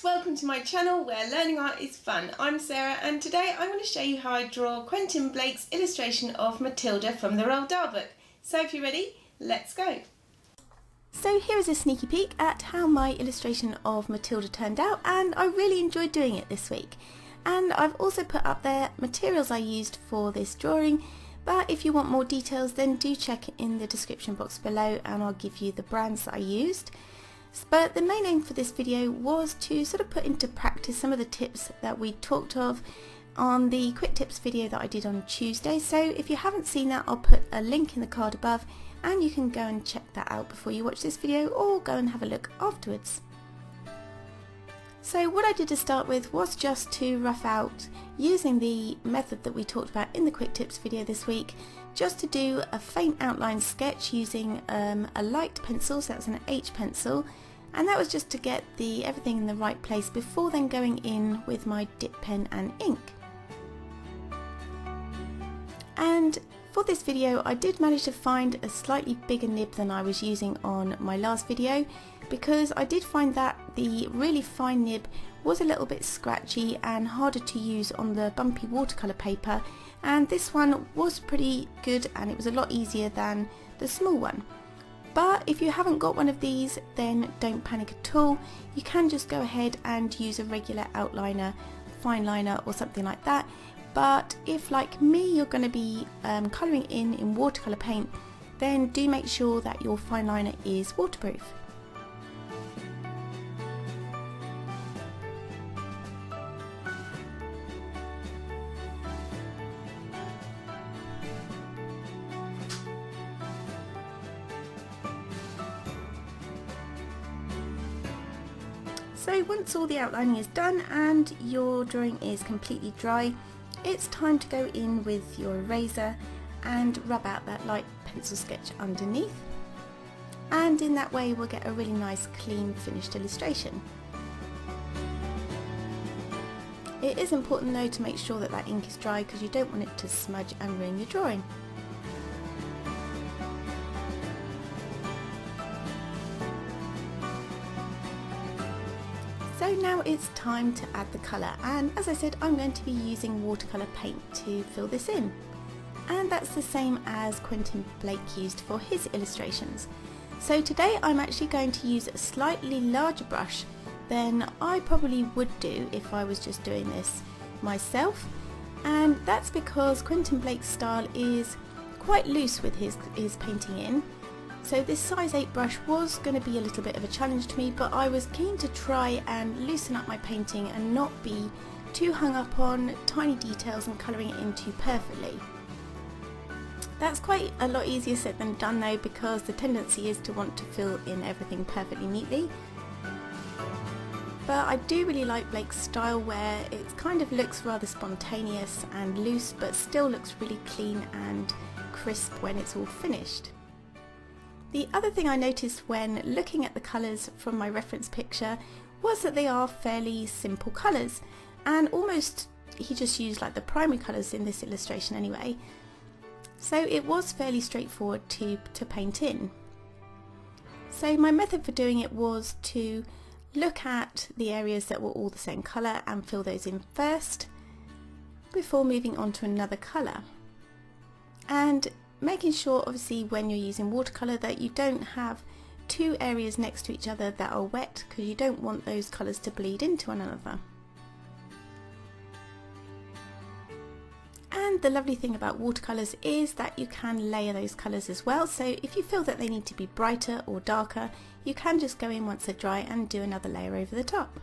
Welcome to my channel where learning art is fun. I'm Sarah and today I'm going to show you how I draw Quentin Blake's illustration of Matilda from the Roald Dahl book. So if you're ready, let's go. So here is a sneaky peek at how my illustration of Matilda turned out, and I really enjoyed doing it this week. And I've also put up there materials I used for this drawing, but if you want more details then do check in the description box below and I'll give you the brands that I used. But the main aim for this video was to sort of put into practice some of the tips that we talked of on the quick tips video that I did on Tuesday. So if you haven't seen that, I'll put a link in the card above and you can go and check that out before you watch this video, or go and have a look afterwards. So what I did to start with was just to rough out, using the method that we talked about in the quick tips video this week, just to do a faint outline sketch using a light pencil, so that's an H pencil, and that was just to get everything in the right place before then going in with my dip pen and ink. And for this video I did manage to find a slightly bigger nib than I was using on my last video, because I did find that the really fine nib was a little bit scratchy and harder to use on the bumpy watercolour paper, and this one was pretty good and it was a lot easier than the small one. But if you haven't got one of these, then don't panic at all. You can just go ahead and use a regular outliner, fine liner or something like that. But if, like me, you're going to be colouring in watercolour paint, then do make sure that your fine liner is waterproof. So once all the outlining is done and your drawing is completely dry, it's time to go in with your eraser and rub out that light pencil sketch underneath. And in that way we'll get a really nice clean finished illustration. It is important though to make sure that that ink is dry, because you don't want it to smudge and ruin your drawing. So now it's time to add the colour, and as I said, I'm going to be using watercolour paint to fill this in. And that's the same as Quentin Blake used for his illustrations. So today I'm actually going to use a slightly larger brush than I probably would do if I was just doing this myself. And that's because Quentin Blake's style is quite loose with his painting in. So this size 8 brush was going to be a little bit of a challenge to me, but I was keen to try and loosen up my painting and not be too hung up on tiny details and colouring it in too perfectly. That's quite a lot easier said than done though, because the tendency is to want to fill in everything perfectly neatly. But I do really like Blake's style, where it kind of looks rather spontaneous and loose, but still looks really clean and crisp when it's all finished. The other thing I noticed when looking at the colours from my reference picture was that they are fairly simple colours, and almost he just used like the primary colours in this illustration anyway. So it was fairly straightforward to paint in. So my method for doing it was to look at the areas that were all the same colour and fill those in first before moving on to another colour. And making sure obviously when you're using watercolour that you don't have two areas next to each other that are wet, because you don't want those colours to bleed into one another. And the lovely thing about watercolours is that you can layer those colours as well, so if you feel that they need to be brighter or darker, you can just go in once they're dry and do another layer over the top.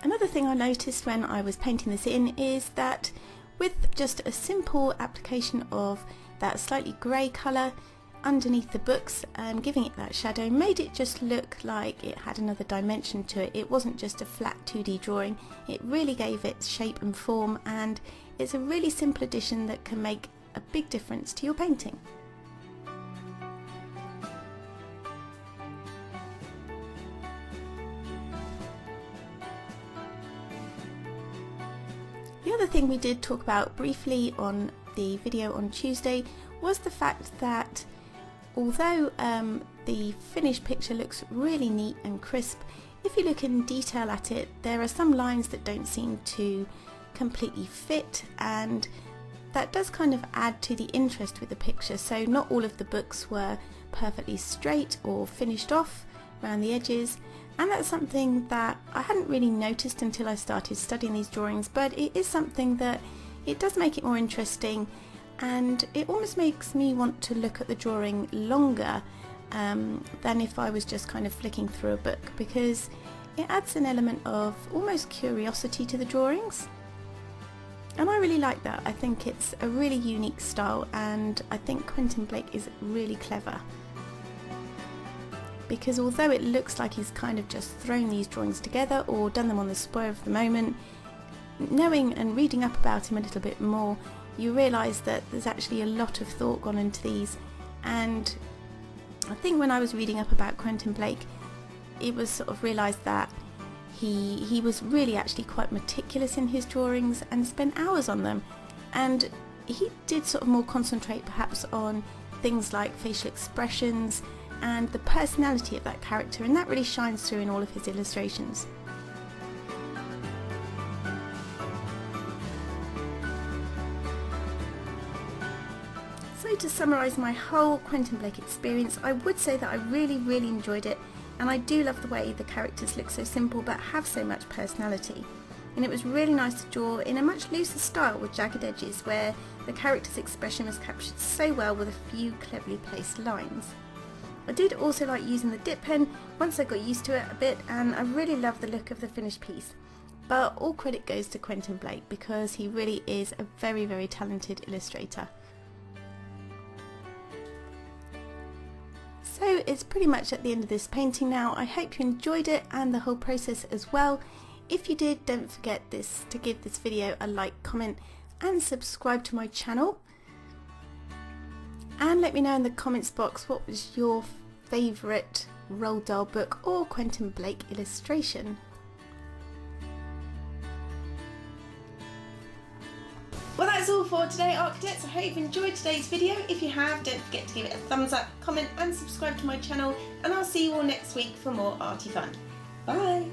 Another thing I noticed when I was painting this in is that with just a simple application of that slightly grey colour underneath the books, giving it that shadow made it just look like it had another dimension to it. It wasn't just a flat 2D drawing, it really gave it shape and form, and it's a really simple addition that can make a big difference to your painting. The other thing we did talk about briefly on the video on Tuesday was the fact that although the finished picture looks really neat and crisp, if you look in detail at it, there are some lines that don't seem to completely fit, and that does kind of add to the interest with the picture. So not all of the books were perfectly straight or finished off around the edges, and that's something that I hadn't really noticed until I started studying these drawings, but it is something that it does make it more interesting, and it almost makes me want to look at the drawing longer than if I was just kind of flicking through a book, because it adds an element of almost curiosity to the drawings. And I really like that. I think it's a really unique style, and I think Quentin Blake is really clever. Because although it looks like he's kind of just thrown these drawings together or done them on the spur of the moment, knowing and reading up about him a little bit more, you realise that there's actually a lot of thought gone into these. And I think when I was reading up about Quentin Blake, it was sort of realised that he was really actually quite meticulous in his drawings and spent hours on them, and he did sort of more concentrate perhaps on things like facial expressions and the personality of that character, and that really shines through in all of his illustrations. So to summarise my whole Quentin Blake experience, I would say that I really enjoyed it, and I do love the way the characters look so simple but have so much personality. And it was really nice to draw in a much looser style with jagged edges, where the character's expression was captured so well with a few cleverly placed lines. I did also like using the dip pen once I got used to it a bit, and I really love the look of the finished piece. But all credit goes to Quentin Blake, because he really is a very talented illustrator. So it's pretty much at the end of this painting now. I hope you enjoyed it and the whole process as well. If you did, don't forget to give this video a like, comment and subscribe to my channel. And let me know in the comments box what was your favourite Roald Dahl book or Quentin Blake illustration. Well, that's all for today, architects. I hope you've enjoyed today's video. If you have, don't forget to give it a thumbs up, comment and subscribe to my channel, and I'll see you all next week for more arty fun. Bye!